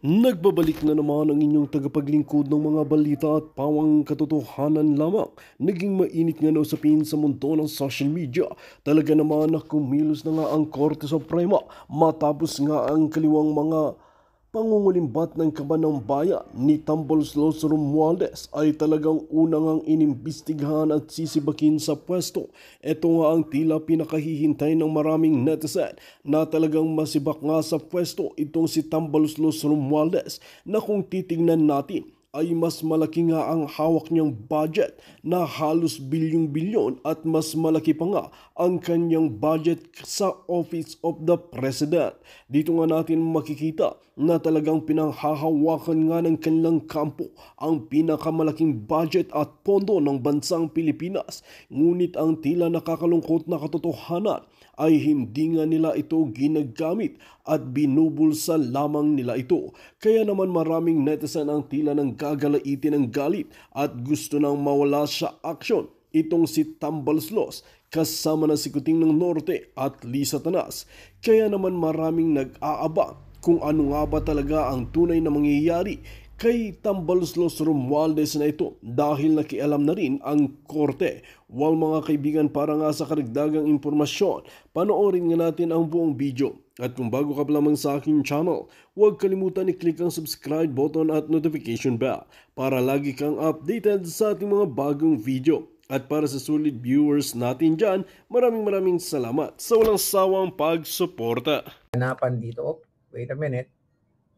Nagbabalik na naman ang inyong tagapaglingkod ng mga balita at pawang katotohanan lamang. Naging mainit nga na usapin sa mundo ng social media. Talaga naman na kumilos na nga ang Korte Suprema matapos nga ang kaliwang mga pangungulimbat ng kaban ng bayan ni Tambaloslos Romualdez ay talagang unang ang inimbestigahan at sisibakin sa pwesto. Ito nga ang tila pinakahihintay ng maraming netizen na talagang masibak nga sa pwesto itong si Tambaloslos Romualdez na kung titingnan natin ay mas malaki nga ang hawak niyang budget na halos bilyong-bilyon at mas malaki pa nga ang kanyang budget sa Office of the President. Dito nga natin makikita na talagang pinanghahawakan nga ng kanilang kampo ang pinakamalaking budget at pondo ng bansang Pilipinas. Ngunit ang tila nakakalungkot na katotohanan ay hindi nga nila ito ginagamit at binubulsa lamang nila ito. Kaya naman maraming netizen ang tila ng gagalaitin ng galit at gusto nang mawala sa aksyon itong si Tambaloslos kasama na si Kuting ng Norte at Lisa Tanas. Kaya naman maraming nag-aabang kung ano nga ba talaga ang tunay na mangyayari kay Tambaloslos Romualdez na ito dahil nakialam na rin ang korte. Well mga kaibigan, para nga sa karagdagang impormasyon, panoorin nga natin ang buong video. At kung bago ka pa lamang sa aking channel, huwag kalimutan i-click ang subscribe button at notification bell para lagi kang updated sa ating mga bagong video. At para sa solid viewers natin dyan, maraming salamat sa walang sawang pagsuporta. Hanapan dito. Oh, wait a minute.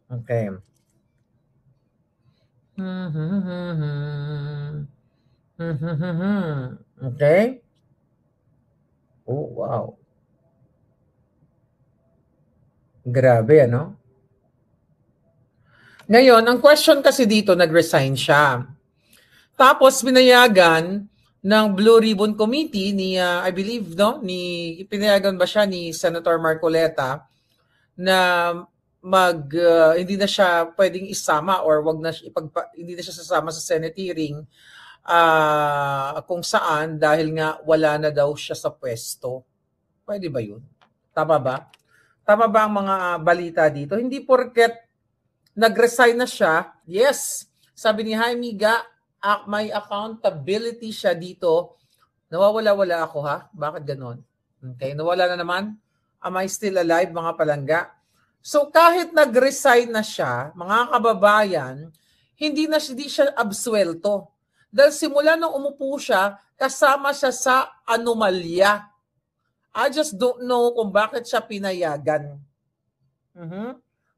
Okay. Okay. Oh, wow. Grabe, ano? Ngayon, ang question kasi dito, nag-resign siya. Tapos, pinayagan ng Blue Ribbon Committee ni, I believe, no? Pinayagan ba siya ni Senator Marcoleta na hindi na siya pwedeng isama or hindi na siya sasama sa Senate hearing kung saan dahil nga wala na daw siya sa pwesto. Pwede ba yun? Tama ba? Tama ba ang mga balita dito? Hindi porket nag-resign na siya. Yes, sabi ni Jaime Ga, may accountability siya dito. Nawawala-wala ako ha? Bakit ganon? Okay, nawala na naman. Am I still alive mga palangga? So kahit nag-resign na siya, mga kababayan, hindi siya absuelto. Dahil simula nung umupo siya, kasama siya sa anomalya. I just don't know kung bakit siya pinayagan.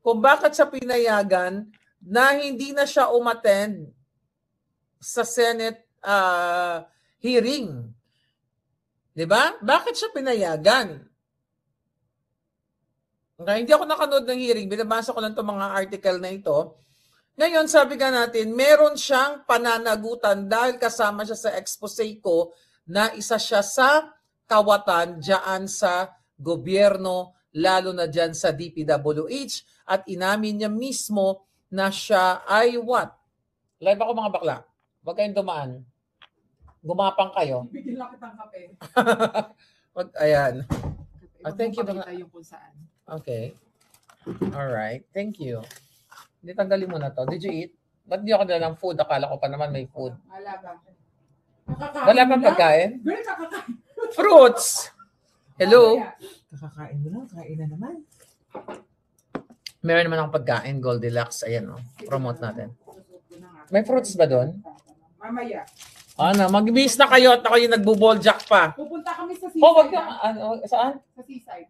Kung bakit siya pinayagan na hindi na siya umattend sa Senate hearing. Diba? Bakit siya pinayagan? Okay, hindi ako nakanood ng hearing. Binabasa ko lang itong mga article na ito. Ngayon, sabi ka natin, meron siyang pananagutan dahil kasama siya sa expose ko na isa siya sa kawatan dyan sa gobyerno, lalo na dyan sa DPWH. At inamin niya mismo na siya ay what? Live ako mga bakla. Huwag kayong dumaan. Gumapang kayo. Bigyan lang kitang kape. Ayan. Thank you. Yung kung saan. Okay. All right. Thank you. Hindi, tanggalin mo na to. Did you eat? Ba't di ako dala ng food? Akala ko pa naman may food. Wala ba? Wala pang pagkain? Girl, kakakain. Fruits! Hello? Kakakain mo lang. Kain na naman. Meron naman akong pagkain. Goldilocks. Ayan o. Promote natin. May fruits ba doon? Mamaya. Ano? Mag-miss na kayo at ako yung nagbo-balljack pa. Pupunta kami sa seaside. Oh, wag ka. Saan? Sa seaside.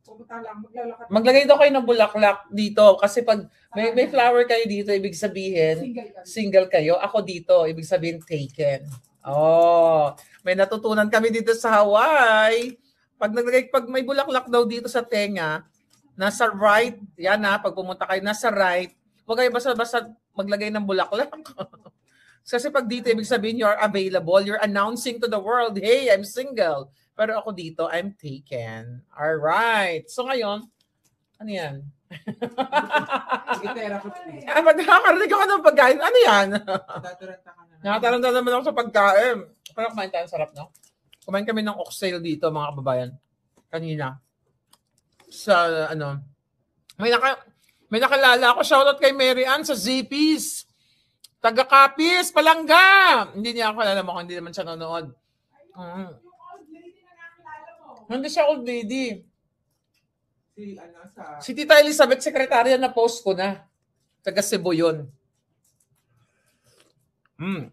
Pupunta lang. Maglalakad. Maglagay daw kayo ng bulaklak dito. Kasi pag may flower kayo dito, ibig sabihin, single kayo. Ako dito, ibig sabihin taken. Oh, may natutunan kami dito sa Hawaii. Pag may bulaklak daw dito sa tenga, nasa right, yan na, pag pumunta kayo, nasa right, huwag kayo basta maglagay ng bulaklak. Kasi pag dito, ibig sabihin, you're available, you're announcing to the world, hey, I'm single. Pero ako dito, I'm taken. Alright. So ngayon, ano yan? Nakakarinig ako ng pagkain. Ano yan? Nakataranta naman ako sa pagkain. Pero kumain tayo, sarap, no? Kumain kami ng oxtail dito, mga kababayan. Kanina. Sa, may May nakilala ako, shoutout kay Mary Ann sa ZPs. Taga-Capiz, Palangga. Hindi niya ako kilala mo, hindi naman siya nanonood. Yung old lady na nakilala mo. Hindi siya old lady. Sa... Si Tita Elizabeth, sekretarya na post ko na. Taga Cebu yun. Marami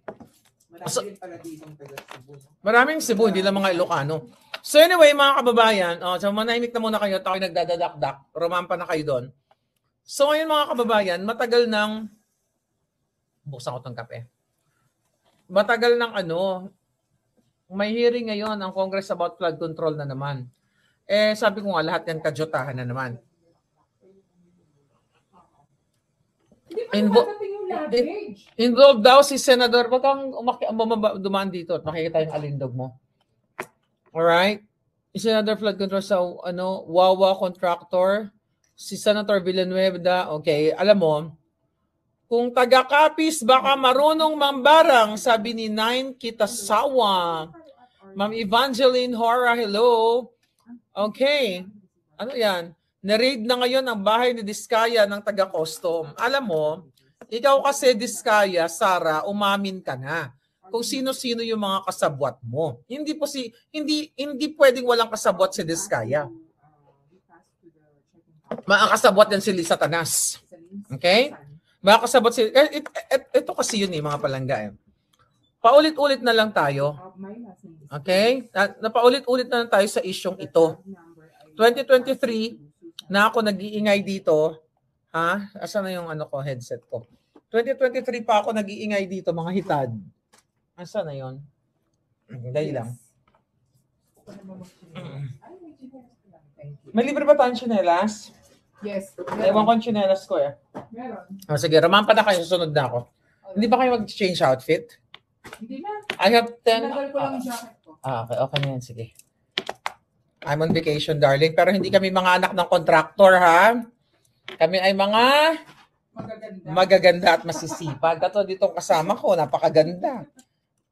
rin pala dito taga Cebu. Maraming Cebu, hindi lang mga Ilocano. So anyway, mga kababayan, so manahimik na muna kayo, tayo nagdadadakdak, romampa na kayo doon. So ngayon mga kababayan, matagal nang, buksan ko tong kape. Matagal nang may hearing ngayon ang Congress about flood control na naman. Sabi ko nga, lahat yan kadyotahan na naman. Hindi pa nakatating yung luggage. Involved daw si Senador, wag kang dumaan dito at makikita yung alindog mo. Alright? Si Senador flood control sa Wawa contractor, si Senator Villanueva, okay, alam mo, kung taga-Capiz, baka marunong mambarang, sabi ni Nine Kitasawa. Ma'am Evangeline Hora, hello. Okay. Ano yan? Na-raid na ngayon ang bahay ni Diskaya ng taga-custom. Alam mo, ikaw kasi Diskaya, Sara, umamin ka na kung sino-sino yung mga kasabwat mo. Hindi pwedeng walang kasabwat si Diskaya. Mga kasabwat yan si Lisa Tanas. Okay? Mga kasabwat si... Ito kasi yun mga palangga. Paulit-ulit na lang tayo. Okay? Napaulit-ulit na lang tayo sa isyong ito. 2023 na ako nag-iingay dito. Ha? Asan na yung headset ko? 2023 pa ako nag-iingay dito, mga hitad. Asan na yun? Dahil lang. May libre ba tayong tsinelas? Yes. Ewan ko ang tsinelas ko Meron. Sige, ramampa na kayo, susunod na ako. Hindi ba kayo mag-change outfit? Hindi na. I have 10. Nagal ko lang yung jacket ko. Okay na yan, sige. I'm on vacation, darling. Pero hindi kami mga anak ng contractor, ha? Kami ay mga magaganda at masisipag. Ito ditong kasama ko, napakaganda.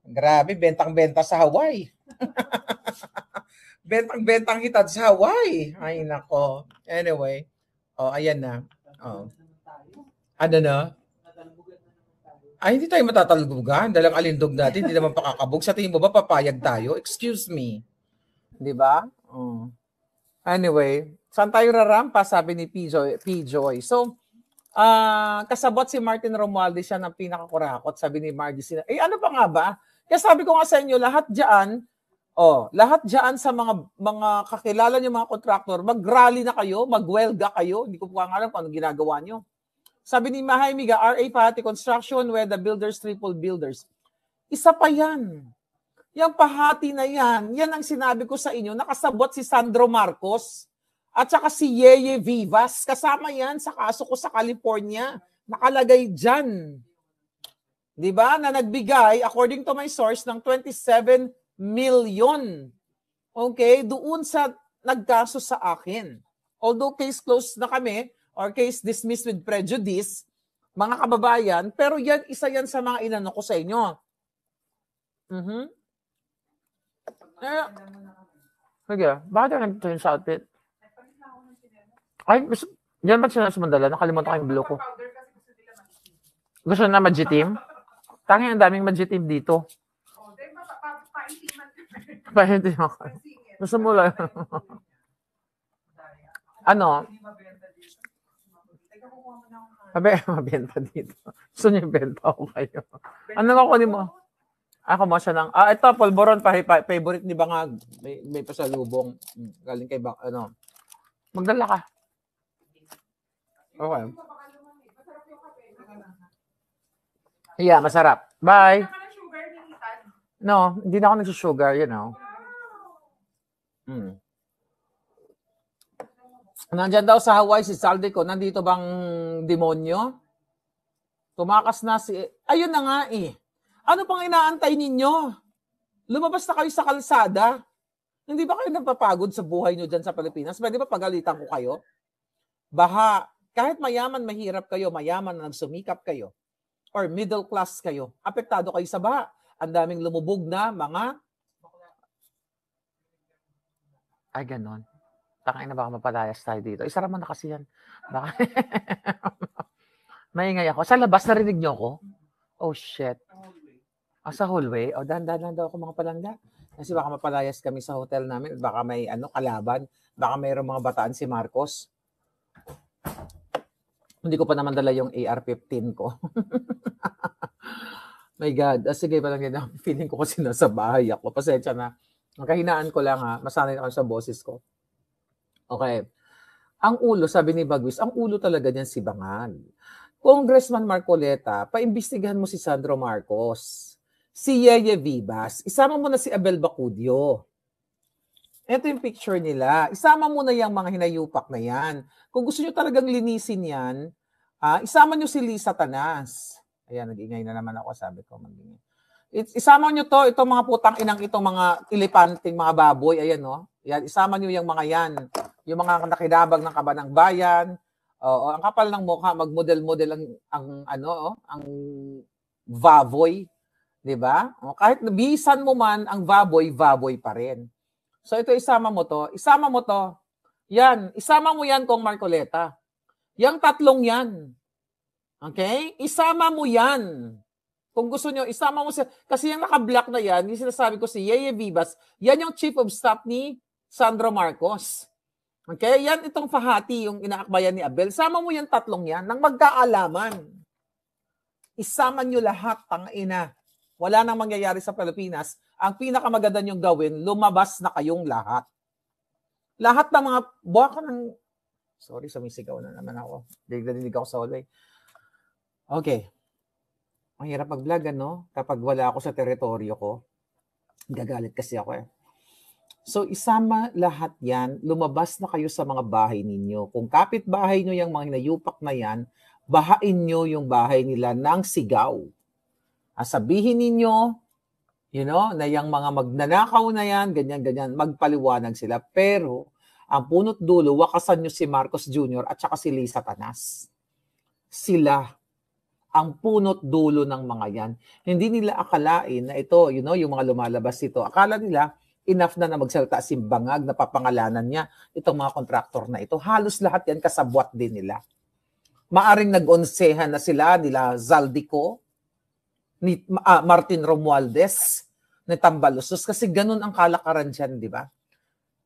Grabe, bentang-benta sa Hawaii. Bentang-bentang hitad sa Hawaii. Ay, nako. Anyway. Ayan na. Ano na? Ay, hindi tayo matatalgugan. Dalang alindog natin, hindi naman pakakabog. Sa tingin mo ba, papayag tayo? Excuse me. Di ba? Anyway, saan tayo rarampa? Sabi ni P-Joy. So, kasabot si Martin Romualdez siya ng pinakakurakot. Sabi ni Margie Sina. Ano pa nga ba? Kaya sabi ko nga sa inyo, lahat dyan sa mga kakilala niyo mga kontraktor, mag-rally na kayo, mag-welga kayo. Hindi ko po alam kung ano ginagawa niyo. Sabi ni Mahay Miga, RA Pahati Construction where the builders triple builders. Isa pa yan. Yung Pahati na yan ang sinabi ko sa inyo, nakasabot si Sandro Marcos at saka si Yeye Vivas. Kasama yan sa kaso ko sa California. Nakalagay dyan. Diba? Na nagbigay, according to my source, ng 27 million. Okay? Doon sa nagkaso sa akin. Although case closed na kami, or case dismissed with prejudice, mga kababayan, pero yan, isa yan sa mga inano ko sa inyo. Sige, bakit yung nag-change sa outfit? Ay, yan ba siya sumandala? Nakalimutan ko yung blue ko. Gusto na mag-team? Tanging ang daming mag-team dito. Pahintiman ka. Gusto mo lang. Ano? Sabi, mabenta dito. Gusto niyo benta ko kayo. Ano nga kunin mo? Ako mo siya ng... ito, polvoron, favorite ni Bangag. May pasalubong. Galing kay Bang... Magdala ka. Okay. Yeah, masarap. Bye. No, hindi na ako nagsusugar, you know. Nandyan daw sa Hawaii si Saldico. Nandito bang demonyo? Tumakas na si... Ayun na nga eh. Ano pang inaantay ninyo? Lumabas na kayo sa kalsada. Hindi ba kayo napapagod sa buhay nyo dyan sa Pilipinas? Pwede ba pagalitan ko kayo? Baha. Kahit mayaman, mahirap kayo, mayaman na nagsumikap kayo, or middle class kayo, apektado kayo sa baha. Ang daming lumubog na mga... Ay, ganon. Tangina na baka mapalayas tayo dito. Isara mo na kasi yan. Baka... Maingay ako. Sa labas, narinig niyo ako? Oh, shit. Sa hallway? O, dahan-dahan daw ako mga palangga. Kasi baka mapalayas kami sa hotel namin. Baka may kalaban. Baka mayroong mga bataan si Marcos. Hindi ko pa naman dala yung AR-15 ko. My God. Sige, parang yan. Feeling ko kasi nasa bahay ako. Pasensya na. Ang kahinaan ko lang masanay ako sa boses ko. Okay. Ang ulo, sabi ni Bagwis, ang ulo talaga niyan si Bangag. Congressman Marcoleta, paimbestigahan mo si Sandro Marcos. Si Yeye Vivas. Isama mo na si Abel Bacudio. Ito yung picture nila. Isama mo na yung mga hinayupak na yan. Kung gusto nyo talagang linisin yan, isama nyo si Lisa Tanas. Ayan, nag-ingay na naman ako, sabi ko. Isama nyo to, itong mga putang inang, itong mga ilipanting mga baboy. Ayan, no? Yan, isama nyo yung mga yan. Yung mga nakidabag ng Kabanang Bayan. Ang kapal ng mukha, mag-model-model ang baboy. Diba? Kahit nabisan mo man ang baboy pa rin. So ito, isama mo to. Isama mo to. Yan. Isama mo yan, Kong Marcoleta. Yang tatlong yan. Okay? Isama mo yan. Kung gusto nyo, isama mo siya. Kasi yung naka-block na yan, yung sinasabi ko si Yeye Vivas, yan yung chief of staff ni Sandro Marcos. Okay? Yan itong Fahati, yung inaakbayan ni Abel. Sama mo yan tatlong yan nang magkaalaman. Isama nyo lahat, tangina. Wala nang mangyayari sa Pilipinas. Ang pinakamaganda nyong gawin, lumabas na kayong lahat. Lahat ng mga buwaka ng... Sorry, sumisigaw na naman ako. Dinig ako sa hallway. Okay. Ang hirap mag-vlog, ano? Kapag wala ako sa teritoryo ko. Gagalit kasi ako eh. So, isama lahat yan. Lumabas na kayo sa mga bahay ninyo. Kung kapit-bahay nyo yung mga hinayupak na yan, bahain nyo yung bahay nila ng sigaw. Sabihin ninyo, na yung mga magnanakaw na yan, ganyan-ganyan, magpaliwanag sila. Pero, ang punot dulo, wakasan nyo si Marcos Jr. at saka si Lisa Tanas. Sila ang punot dulo ng mga yan. Hindi nila akalain na ito, yung mga lumalabas ito. Akala nila, enough na magsalita si Bangag na papangalanan niya itong mga kontraktor na ito. Halos lahat yan kasabwat din nila. Maaring nag-onsehan na sila, nila Zaldico, ni Martin Romualdez, ni Tambalusos, kasi ganun ang kalakaran dyan, di ba?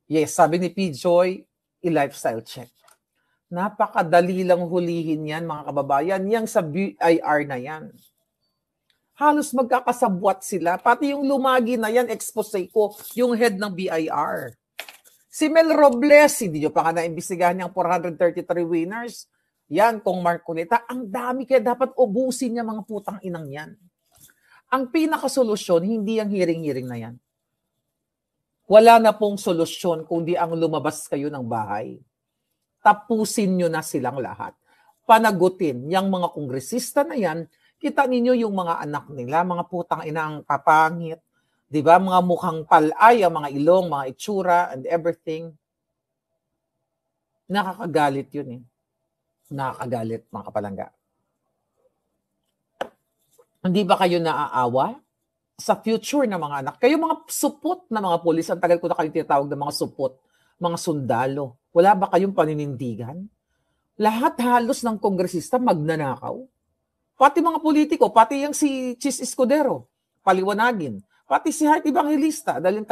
Yes, sabi ni P. Joy, i-lifestyle check. Napakadali lang hulihin yan, mga kababayan. Yang sa BIR na yan. Halos magkakasabwat sila. Pati yung lumagi na yan, expose ko, yung head ng BIR. Si Mel Robles, hindi nyo pa ka naimbestigahan niyang 433 winners. Yan, kung Marcoleta, ang dami kaya dapat ubusin niya mga putang inang yan. Ang pinakasolusyon, hindi ang hearing-hearing na yan. Wala na pong solusyon kundi ang lumabas kayo ng bahay. Tapusin nyo na silang lahat. Panagutin yung mga kongresista na yan. Kita ninyo yung mga anak nila, mga putang inang papangit. Diba? Mga mukhang palay, ang mga ilong, mga itsura, and everything. Nakakagalit yun eh. Nakakagalit, mga kapalangga. Hindi ba kayo naaawa sa future ng mga anak? Kayo mga supot na mga pulis, ang tagal ko na kayo tinatawag ng mga supot, mga sundalo. Wala ba kayong paninindigan? Lahat halos ng kongresista magnanakaw. Pati mga politiko, pati yung si Chis Escudero, paliwanagin. Pati si Heart Evangelista, dahil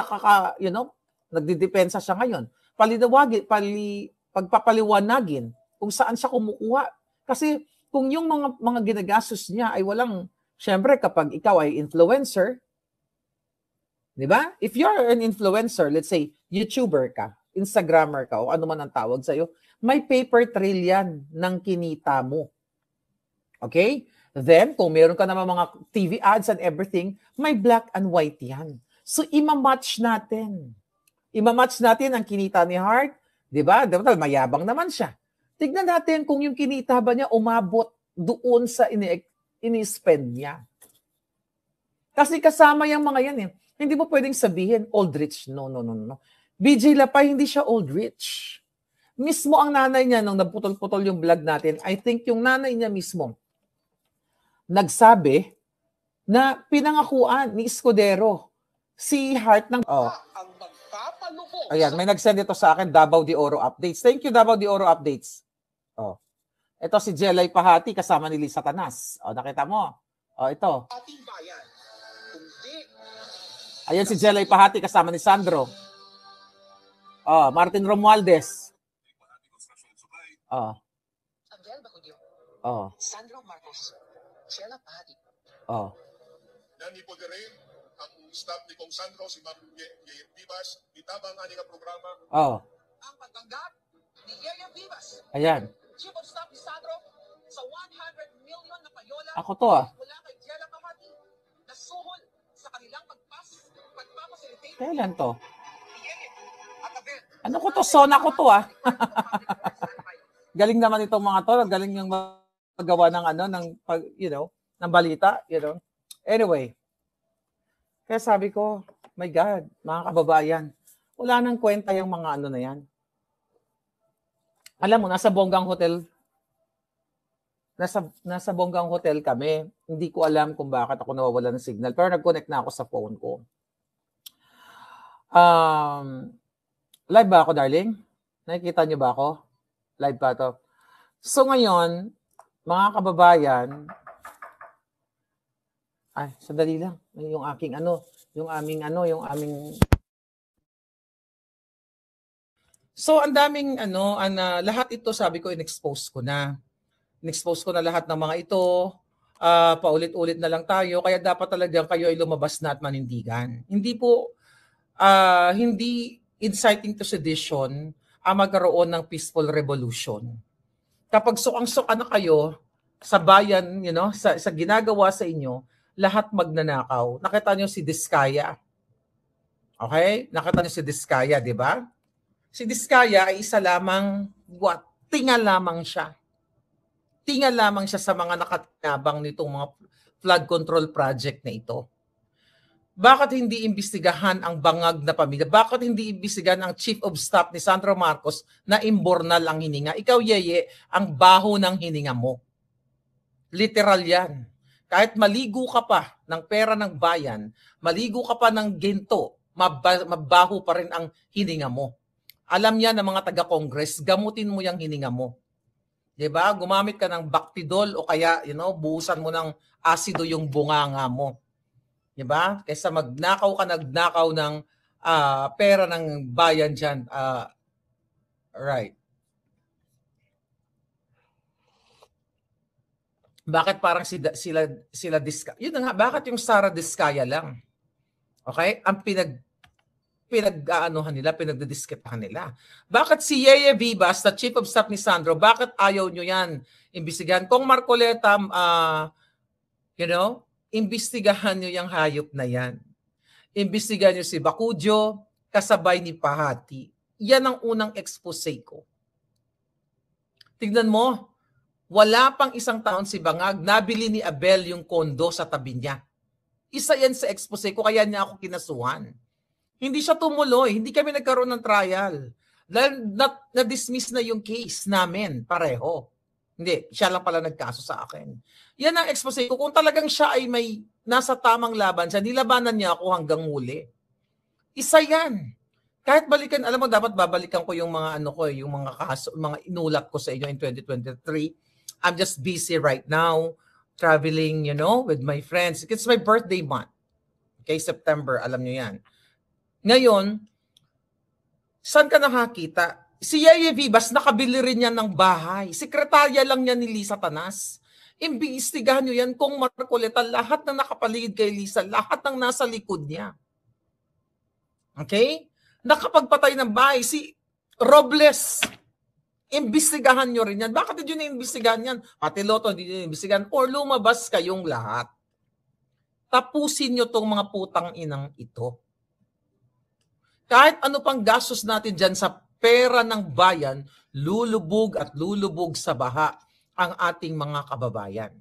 nagdidepensa siya ngayon. Pagpapaliwanagin kung saan siya kumukuha. Kasi kung yung mga ginagastos niya ay walang, syempre kapag ikaw ay influencer, di ba? If you're an influencer, let's say, YouTuber ka, Instagrammer ka, o ano man ang tawag sa'yo, may paper trail yan ng kinita mo. Okay? Then, kung meron ka naman mga TV ads and everything, may black and white yan. So, ima-match natin. Ima-match natin ang kinita ni Heart. Di ba? Mayabang naman siya. Tignan natin kung yung kinita ba niya umabot doon sa ini-spend niya. Kasi kasama yung mga yan eh. Hindi mo pwedeng sabihin, old rich. No. BJ Lapay, hindi siya old rich. Mismo ang nanay niya, nung naputol-putol yung vlog natin, I think yung nanay niya mismo, nagsabi na pinangakuan ni Escudero si Heart ng... Ang magpapa Ayan, may nag-send ito sa akin, Davao de Oro Updates. Thank you, Davao de Oro Updates. Oh. Ito si Jelay Pahati kasama ni Lisa Tanas. Oh, nakita mo? Oh, ito. Ayan si Jelay Pahati kasama ni Sandro. Oh, Martin Romualdez. Oh. Angel Bacudio. Oh. Sandro Marcos. Sheila Pahati. Oh. Nanipo rin ang staff ni Kong Sandro, si Ma'am Yeye Vivas, itabang ani nga programa. Oh. Ang pagtanggap ni Yeye Vivas, Ayan. Chief of Staff ni Sandro, sa 100 million na payola Ako to ah. mula kay Sheila Pahati na suhol sa kanilang pagpapasilitate Kailan to? ni Yeye at Abel. Ano ko to? Sona ko to ah. Galing naman itong mga to. Galing yung magawa ng ano, ng pag, ng balita, Anyway. Kaya sabi ko, my God, mga kababayan, wala nang kwenta yung mga ano na yan. Alam mo, nasa Bonggang Hotel, nasa Bonggang Hotel kami. Hindi ko alam kung bakit ako nawawala ng signal. Pero nag-connect na ako sa phone ko. Live ba ako, darling? Nakikita niyo ba ako? Live pa to. So ngayon, mga kababayan, ay, sandali lang. Yung aming So, ang daming lahat ito, sabi ko, in-expose ko na. In-expose ko na lahat ng mga ito. Paulit-ulit na lang tayo. Kaya dapat talagang kayo ay lumabas na at manindigan. Hindi po, hindi inciting to sedition ang magkaroon ng peaceful revolution. Kapag sukang-suka na kayo sa bayan, sa ginagawa sa inyo, lahat magnanakaw. Nakita niyo si Diskaya. Okay? Nakita niyo si Diskaya, di ba? Si Diskaya ay isa lamang, tinga lamang siya. Tinga lamang siya sa mga nakatinabang nitong mga flood control project na ito. Bakit hindi imbestigahan ang bangag na pamilya? Bakit hindi imbestigahan ang Chief of Staff ni Sandro Marcos na imbornal ang hininga? Ikaw, Yeye, ang baho ng hininga mo. Literal yan. Kahit maligo ka pa ng pera ng bayan, maligo ka pa ng ginto, mabaho pa rin ang hininga mo. Alam niya ng mga taga-Congress, gamutin mo yung hininga mo. Diba? Gumamit ka ng Bactidol o kaya, buhusan mo ng asido yung bunganga mo. Diba? Kaysa nagnakaw ng pera ng bayan dyan. Right. Bakit parang sila Diskaya? Yun na nga, bakit yung Sara Diskaya lang? Okay? Ang pinagdidiskitahan nila. Bakit si Yeye Vivas, the Chief of Staff ni Sandro, bakit ayaw nyo yan imbestigahan? Kung Marcoleta, imbestigahan nyo yung hayop na yan. Imbestigahan nyo si Bacudio, kasabay ni Pahati. Yan ang unang expose ko. Tignan mo, wala pang isang taon si Bangag, nabili ni Abel yung kondo sa tabi niya. Isa yan sa expose ko, kaya niya ako kinasuhan. Hindi siya tumuloy, hindi kami nagkaroon ng trial. Dahil na-dismiss na yung case namin, pareho. Hindi, siya lang pala nagkaso sa akin. Yan ang expose ko. Kung talagang siya ay may nasa tamang laban siya, nilabanan niya ako hanggang huli. Isa yan. Kahit balikan, alam mo, dapat babalikan ko yung mga yung mga kaso, mga inulat ko sa inyo in 2023. I'm just busy right now, traveling, with my friends. It's my birthday month. Okay, September, alam nyo yan. Ngayon, saan ka nakakita? Si Yeye Vivas, nakabili rin yan ng bahay. Sekretarya lang yan ni Lisa Tanas. Imbestigahan nyo yan kung Marcoleta, lahat na nakapaligid kay Lisa, lahat ng nasa likod niya. Okay? Nakapagpatay ng bahay. Si Robles, imbestigahan nyo rin yan. Bakit hindi nyo na-imbestigahan yan? Pati Lotto, hindi nyo na-imbestigahan. Or lumabas kayong lahat. Tapusin nyo tong mga putang inang ito. Kahit ano pang gastos natin dyan sa pera ng bayan, lulubog at lulubog sa baha ang ating mga kababayan.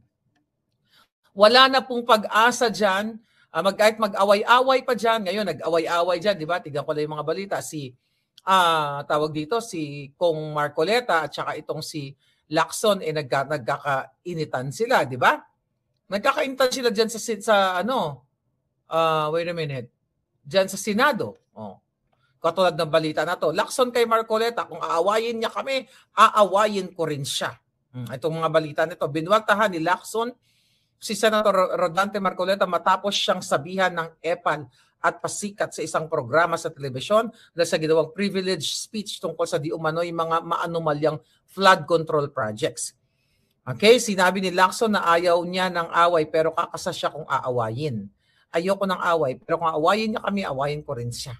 Wala na pong pag-asa dyan. Kahit mag-away-away pa dyan. Ngayon, nag-away-away dyan, di ba? Tignan ko lang yung mga balita. Tawag dito, si Kong Marcoleta at saka itong si Lacson, nagkakainitan sila, di ba? Nagkakainitan sila dyan wait a minute, dyan sa Senado. Oh. Katulad ng balita na to, Lacson kay Marcoleta, kung aawayin niya kami, aawayin ko rin siya. Itong mga balita nito, binwaltahan ni Lacson si Senator Rodante Marcoleta matapos siyang sabihan ng EPAL at pasikat sa isang programa sa telebisyon dahil sa ginawang privilege speech tungkol sa di umano'y mga maanumalyang flood control projects. Okay, sinabi ni Lacson na ayaw niya ng away pero kakasa siya kung aawayin. Ayoko ng away pero kung aawayin niya kami, awayin ko rin siya.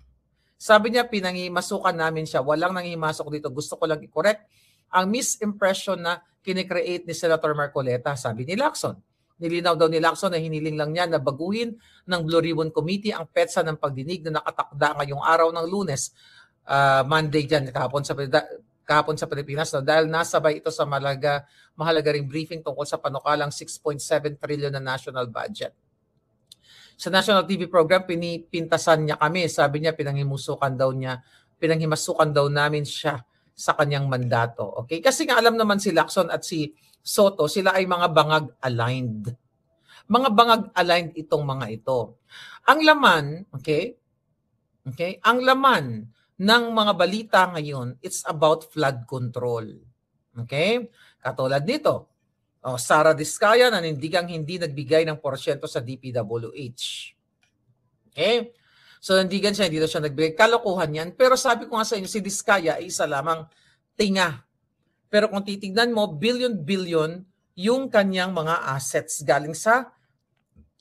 Sabi niya, pinangimasukan namin siya. Walang nangimasok dito. Gusto ko lang i-correct ang misimpression na kinikreate ni Senator Marcoleta, sabi ni Lacson. Nilinaw daw ni Lacson na hiniling lang niya na baguhin ng Blue Ribbon Committee ang petsa ng pagdinig na nakatakda ngayong araw ng Lunes, Monday dyan, kahapon sa Pilipinas, no, dahil nasabay ito sa mahalaga ring briefing tungkol sa panukalang 6.7 trillion na national budget. Sa national TV program, pinipintasan niya kami. Sabi niya, pinanghimasukan daw namin siya sa kanyang mandato. Okay? Kasi nga alam naman si Lacson at si Soto, sila ay mga bangag-aligned. Mga bangag-aligned itong mga ito. Ang laman, okay? Ang laman ng mga balita ngayon, it's about flood control. Okay? Katulad nito, Sara Diskaya nanindigang hindi nagbigay ng porsyento sa DPWH. Okay? So nandigan siya, hindi daw siya nagbigay. Kalokohan yan. Pero sabi ko nga sa inyo, si Diskaya ay isa lamang tinga. Pero kung titignan mo, billion-billion yung kanyang mga assets galing sa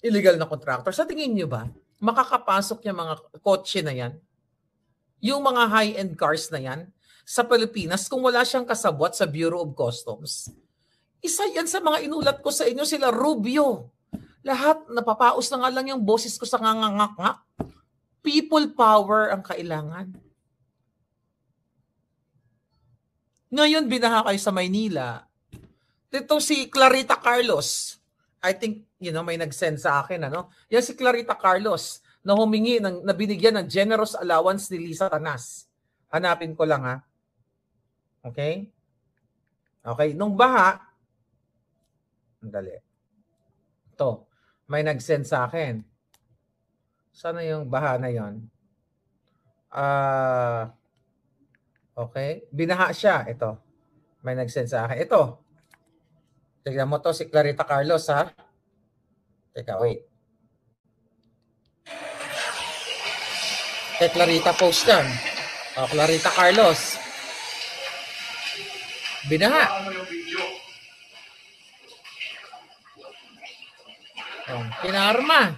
illegal na contractor. Sa tingin nyo ba, makakapasok yung mga kotse na yan? Yung mga high-end cars na yan sa Pilipinas kung wala siyang kasabwat sa Bureau of Customs? Isa yan sa mga inulat ko sa inyo, sila Rubio. Lahat, napapaus na nga lang yung boses ko sa ngangangak. People power ang kailangan. Ngayon, binaha kayo sa Maynila. Ito si Clarita Carlos. I think, may nag-send sa akin. Yan si Clarita Carlos na humingi, na binigyan ng generous allowance ni Lisa Tanas. Hanapin ko lang, ha. Okay? Okay, nung baha, dali. Ito, may nag-send sa akin. Sana yung baha na yon? Okay, binaha siya. Ito, may nag-send sa akin. Ito, tignan mo to si Clarita Carlos, ha? Teka, wait. Kay Clarita post yan. Clarita Carlos. Binaha. Pinarma.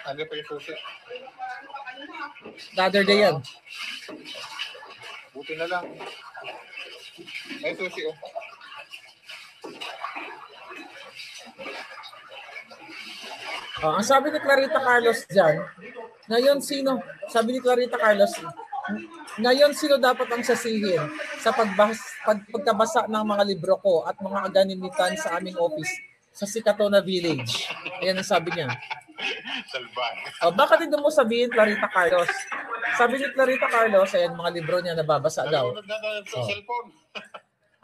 Ano pa yung susi? The other day yan. Buti na lang. Ay, susi, Ang sabi ni Clarita Carlos dyan, ngayon sino? Sabi ni Clarita Carlos, ngayon sino dapat ang sasihin sa pagkabasa ng mga libro ko at mga aganimitan sa aming office sa Sikatona Village? Ayan ang sabi niya. Bakit hindi mo sabihin, Clarita Carlos? Sabi ni Clarita Carlos, ayan mga libro niya nababasa daw.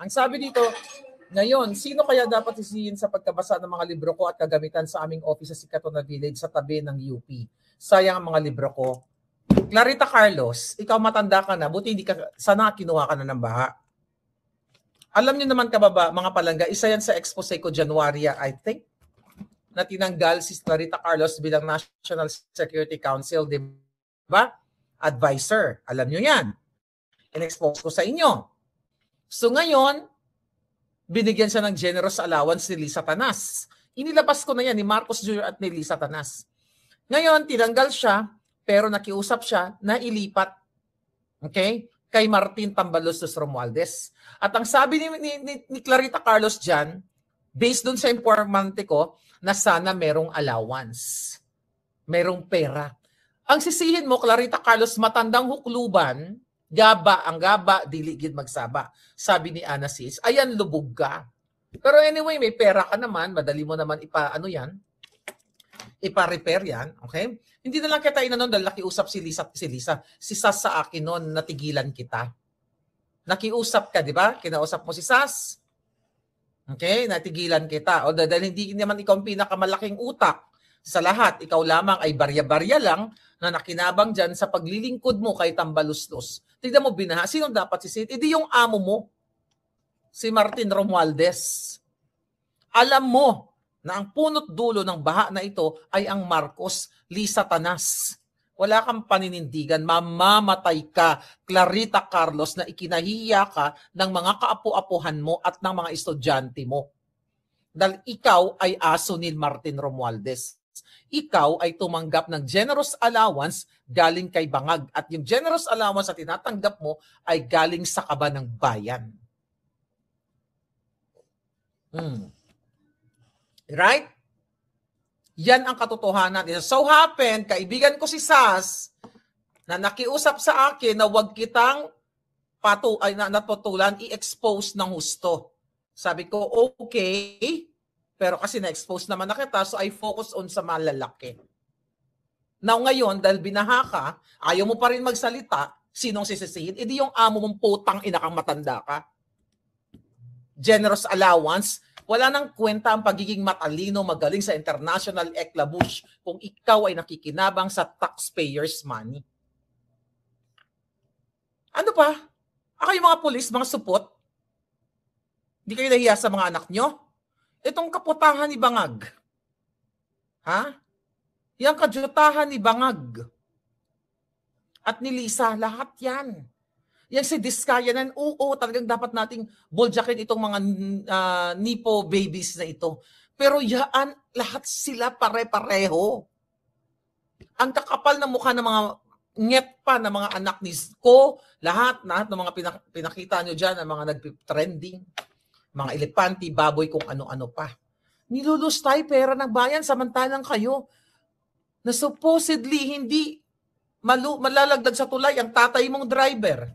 Ang sabi dito, ngayon, sino kaya dapat sisihin sa pagkabasa ng mga libro ko at kagamitan sa aming office sa Sikatona Village sa tabi ng UP? Sayang ang mga libro ko. Clarita Carlos, ikaw matanda ka na, buti hindi ka, sana kinuha ka na ng baha. Alam niyo naman kababa, mga palangga, isa yan sa expose ko January, I think, na tinanggal si Clarita Carlos bilang National Security Council, di ba? Advisor. Alam niyo yan. In-expose ko sa inyo. So ngayon, binigyan siya ng generous allowance ni Lisa Tanas. Inilabas ko na yan ni Marcos Jr. at ni Lisa Tanas. Ngayon, tinanggal siya, pero nakiusap siya na ilipat. Okay? Kay Martin Tambalos dos Romualdez. At ang sabi ni Clarita Carlos dyan, based dun sa informante ko, na sana merong allowance. Merong pera. Ang sisihin mo, Clarita Carlos, matandang hukluban, ang gaba, diligid magsaba. Sabi ni Ana Sis, ayan, lubog ka. Pero anyway, may pera ka naman, madali mo naman ipa-repair yan, okay? Hindi na lang kita inanon dahil nakiusap si Lisa. Si Sas sa akin noon, natigilan kita. Nakiusap ka, di ba? Kinausap mo si Sas. Okay, natigilan kita. O dahil hindi naman ikaw ang pinakamalaking utak Sa lahat, ikaw lamang ay barya-barya lang na nakinabang dyan sa paglilingkod mo kay Tambaluslos. Tignan mo, binaha. Sino dapat sisit? Hindi yung amo mo, si Martin Romualdez. Alam mo na ang punot dulo ng baha na ito ay ang Marcos, Lisa Tanas. Wala kang paninindigan, mamamatay ka, Clarita Carlos, na ikinahiya ka ng mga kaapu-apuhan mo at ng mga estudyante mo. Dahil ikaw ay aso ni Martin Romualdez. Ikaw ay tumanggap ng generous allowance galing kay Bangag. At yung generous allowance na tinatanggap mo ay galing sa kaba ng bayan. Right? Yan ang katotohanan. It so happen, kaibigan ko si Sas, na nakiusap sa akin na huwag kitang natutulan, i-expose ng husto. Sabi ko, okay, pero kasi na-expose naman na kita, so I focus on sa malalaki. Now ngayon, dahil binaha ka, ayaw mo pa rin magsalita, sinong sisisihin? Hindi yung amo mong putang ina kang matanda ka. Generous allowance, wala nang kwenta ang pagiging matalino, magaling sa international eclabouche kung ikaw ay nakikinabang sa taxpayers' money. Ano pa? Ako yung mga pulis, mga supot, hindi kayo nahiya sa mga anak nyo? Itong kaputahan ni Bangag. Ha? Yang kadyutahan ni Bangag. At ni Lisa, lahat yan. Yan si Diskayanan, oo, talagang dapat nating buljakin itong mga nipo babies na ito. Pero yaan, lahat sila pare-pareho. Ang kakapal na mukha ng mga nget pa ng mga anak ni Ko, lahat ng mga pinakita nyo dyan, ang mga nag-trending, mga elepante, baboy, kung ano-ano pa. Nilulus tayo pera ng bayan, samantalang kayo, na supposedly hindi malalagdag sa tulay ang tatay mong driver.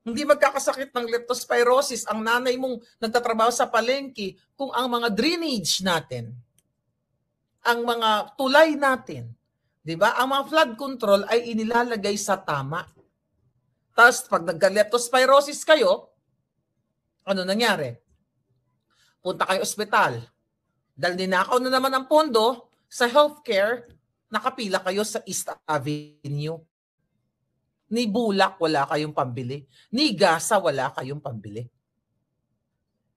Hindi magkakasakit ng leptospirosis ang nanay mong nagtatrabaho sa palengke kung ang mga drainage natin, ang mga tulay natin, di ba? Ang mga flood control ay inilalagay sa tama. Tapos pag nagka-leptospirosis kayo, ano nangyari? Punta kayo ospital. Dahil ninakaw na naman ang pondo sa healthcare, nakapila kayo sa East Avenue. Ni bulak, wala kayong pambili. Ni gasa, wala kayong pambili.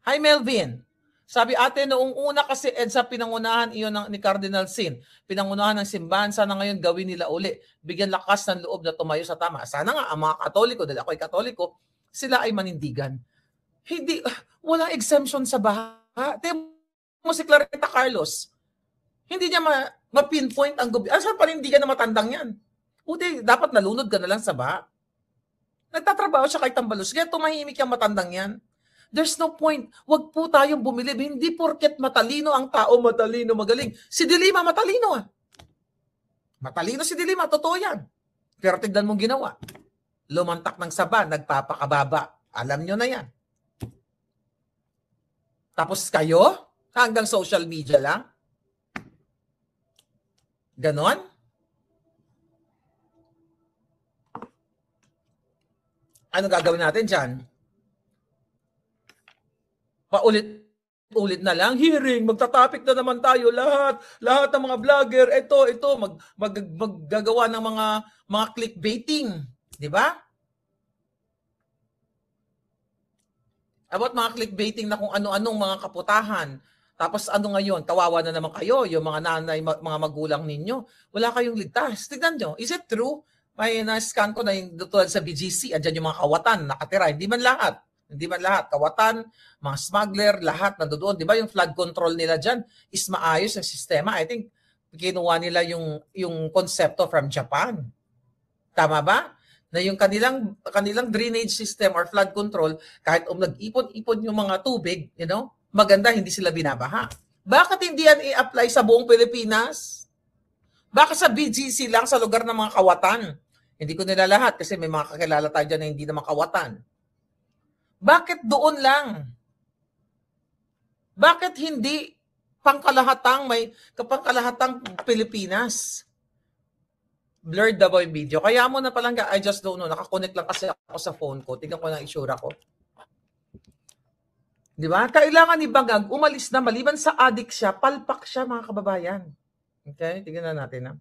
Hi Melvin. Sabi ate, noong una kasi EDSA pinangunahan iyon ni Cardinal Sin. Pinangunahan ng simbahan, sana ngayon gawin nila uli. Bigyan lakas ng loob na tumayo sa tama. Sana nga ang mga Katoliko, dahil ako ay Katoliko, sila ay manindigan. Hindi, walang exemption sa baha. Tingnan mo si Clarita Carlos. Hindi niya ma-pinpoint ang gobyerno. Saan panindigan na matandang yan? Buti, dapat nalunod ka na lang sa baha. Nagtatrabaho siya kay Tambalos. Kaya tumahimik yung matandang yan. There's no point. Huwag po tayong bumilib. Hindi porket matalino ang tao, matalino, magaling. Si Dilima, matalino ah. Matalino si Dilima, totoo yan. Pero tignan mong ginawa. Lumantak ng saba, nagpapakababa. Alam nyo na yan. Tapos kayo, hanggang social media lang. Ganon? Ano gagawin natin dyan? Paulit-ulit na lang, hearing, magta-topic na naman tayo lahat ng mga vlogger, maggagawa ng mga clickbaiting, di ba? About mga clickbaiting na kung ano-anong mga kaputahan. Tapos ano ngayon, kawawa na naman kayo, yung mga nanay, mga magulang ninyo, wala kayong ligtas. Tignan nyo, is it true? May na-scan ko na yung tulad sa BGC, andyan yung mga kawatan nakatira. Hindi man lahat. Kawatan, mga smuggler, lahat nandoon. Di ba yung flood control nila dyan is maayos ang sistema. I think kinuha nila yung konsepto from Japan. Tama ba? Na yung kanilang drainage system or flood control, kahit nag-ipon-ipon yung mga tubig, maganda, hindi sila binabaha. Bakit hindi yan i-apply sa buong Pilipinas? Baka sa BGC lang, sa lugar ng mga kawatan. Hindi ko nila lahat kasi may mga kakilala tayo dyan na hindi naman kawatan. Bakit doon lang? Bakit hindi pangkalahatang Pilipinas? Blurred daw yung video. Kaya mo na palang, I just don't know. Nakakonect lang kasi ako sa phone ko. Tingnan ko na itsura ko. Di ba? Kailangan ni Bangag umalis na, maliban sa addict siya, palpak siya mga kababayan. Okay, tignan na natin na.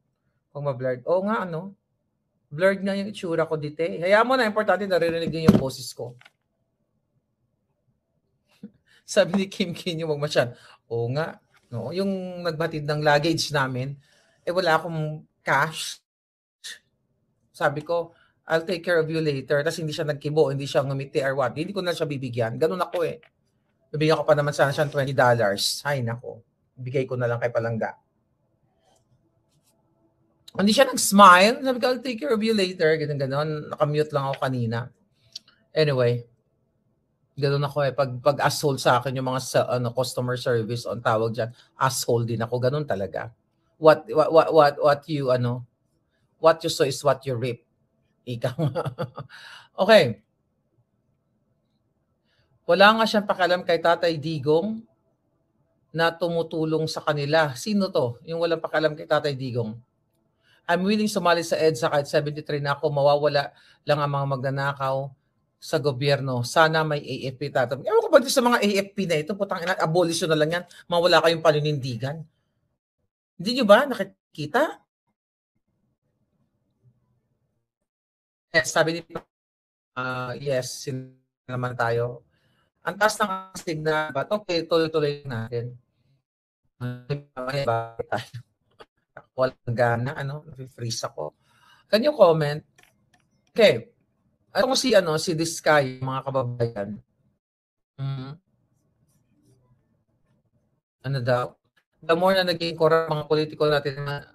Kung ma-blurred. Oo nga, ano? Blurred nga yung itsura ko dito eh. Hayaan mo na, importante naririnig din yung boses ko. Sabi ni Kim Kinyo, wag masyad. Oo nga. No? Yung nagbatid ng luggage namin, wala akong cash. Sabi ko, I'll take care of you later. Tapos hindi siya nagkibo, hindi siya ngumiti or what. Hindi ko na siya bibigyan. Ganun ako eh. Bibigyan ko pa naman sana siya $20. Ay, nako. Bigay ko na lang kay Palangga. Hindi siya nag-smile. Sabi ko, I'll take care of you later. Ganun. Nakamute lang ako kanina. Anyway. Ganun ako eh. Pag asshole sa akin yung mga customer service on tawag dyan, asshole din ako. Ganun talaga. What you sow is what you reap. Ikaw. Okay. Wala nga siyang pakialam kay Tatay Digong na tumutulong sa kanila. Sino to? Yung walang pakialam kay Tatay Digong. I'm willing sumali sa EDSA kahit 73 na ako. Mawawala lang ang mga magnanakaw sa gobyerno. Sana may AFP tatanggap. Ewan ko ba sa mga AFP na ito, putang ina, abolition na lang yan. Mawala kayong paninindigan. Hindi nyo ba nakikita? Yes, sabi ni yes, naman tayo. Ang taas ng signal, but okay, tuloy-tuloy natin. Walang gana, freeze ako. Can you comment? Okay. Ito si Diskay, mga kababayan. Ano daw? The more na naging corrupt mga politiko natin na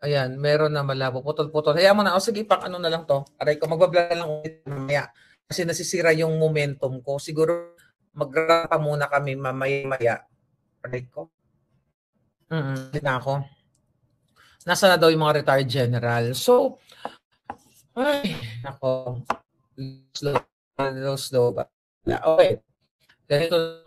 ayan, meron na malabo. Putol-putol. Hayaan mo na. O sige, ano na lang to. Aray ko, magbablog lang ulit mamaya. Kasi nasisira yung momentum ko. Siguro, mag-rapa muna kami mamaya. Aray ko. Na ako. Nasa na daw yung mga retired general. So, ay, ako. Slow ba? Okay. Ganito